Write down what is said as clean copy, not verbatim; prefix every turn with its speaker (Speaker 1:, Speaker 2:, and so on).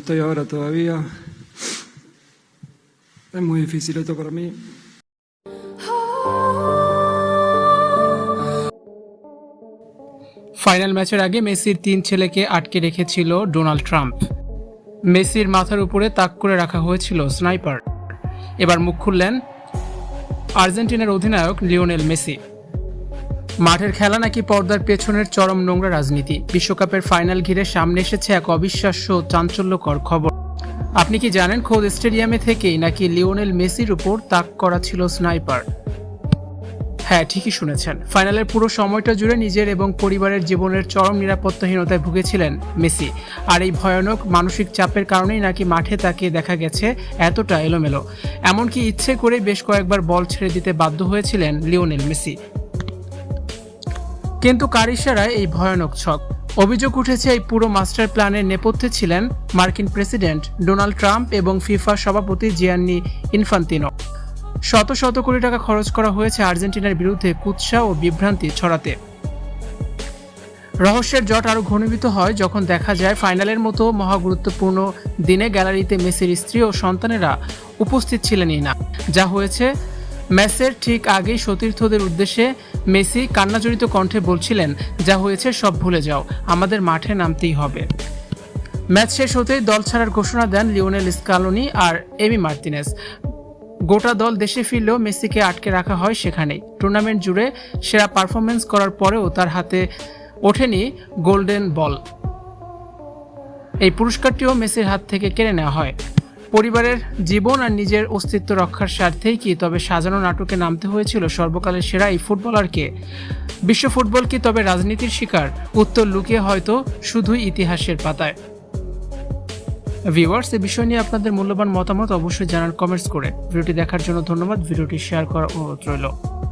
Speaker 1: estoy ahora todavía. Es muy difícil esto para mí.
Speaker 2: Final ম্যাচের আগে মেসির 3 ছেলেকে আটকে রেখেছিল ডোনাল্ড ট্রাম্প। মেসির মাথার উপরে তাক করে রাখা হয়েছিল স্নাইপার। এবার মুখ খুললেন আর্জেন্টিনার অধিনায়ক লিওনেল মেসি। মাঠের খেলা নাকি পর্দার পেছনের চরম নোংরা রাজনীতি। বিশ্বকাপের ফাইনাল ঘিরে সামনে এসেছে এক অবিশ্বাস্য চাঞ্চল্যকর খবর। আপনি কি জানেন খোদ স্টেডিয়ামে থেকেই নাকি লিওনেল মেসির উপর তাক করা ছিল স্নাইপার? হ্যাঁ, ঠিকই শুনেছেন। ফাইনালের পুরো সময়টা জুড়ে নিজের এবং পরিবারের জীবনের চরম নিরাপত্তাহীনতায় ভুগেছিলেন মেসি। আর এই ভয়ানক মানসিক চাপের কারণেই নাকি মাঠে তাকে দেখা গেছে এতটা এলোমেলো। এমনকি ইচ্ছে করে বেশ কয়েকবার বল ছেড়ে দিতে বাধ্য হয়েছিলেন লিওনেল মেসি। কিন্তু কার ইশারায় এই ভয়ানক ছক? অভিযোগ উঠেছে এই পুরো মাস্টার প্ল্যানের নেপথ্যে ছিলেন মার্কিন প্রেসিডেন্ট ডোনাল্ড ট্রাম্প এবং ফিফা সভাপতি জিয়ান্নি ইনফান্তিনো। শত শত কোটি টাকা খরচ করা হয়েছে আর্জেন্টিনার বিরুদ্ধে কুৎসা ও বিভ্রান্তি ছড়াতে। রহস্যের জট আরও ঘনীভূত হয় যখন দেখা যায় ফাইনালের মতো মহাগুরুত্বপূর্ণ দিনে গ্যালারিতে মেসির স্ত্রী ও সন্তানেরা উপস্থিত ছিলেনই না। যা হয়েছে, ম্যাচের ঠিক আগেই সতীর্থদের উদ্দেশ্যে মেসি কান্নাজড়িত কণ্ঠে বলছিলেন, যা হয়েছে সব ভুলে যাও, আমাদের মাঠে নামতেই হবে। ম্যাচ শেষ হতেই দল ছাড়ার ঘোষণা দেন লিওনেল স্কালোনি আর এমি মার্তিনেজ। গোটা দল দেশে ফিরলেও মেসিকে আটকে রাখা হয় সেখানেই। টুর্নামেন্ট জুড়ে সেরা পারফরমেন্স করার পরেও তার হাতে ওঠেনি গোল্ডেন বল। এই পুরস্কারটিও মেসির হাত থেকে কেড়ে নেওয়া হয়। পরিবারের জীবন আর নিজের অস্তিত্ব রক্ষার স্বার্থেই কি তবে সাজানো নাটকে নামতে হয়েছিল সর্বকালের সেরা এই ফুটবলারকে? বিশ্ব ফুটবল কি তবে রাজনীতির শিকার? উত্তর লুকিয়ে হয়তো শুধুই ইতিহাসের পাতায়। ভিউয়ার্স, এই বিষয় নিয়ে আপনাদের মূল্যবান মতামত অবশ্যই জানান কমেন্টস করে। ভিডিওটি দেখার জন্য ধন্যবাদ। ভিডিওটি শেয়ার করার অনুরোধ রইল।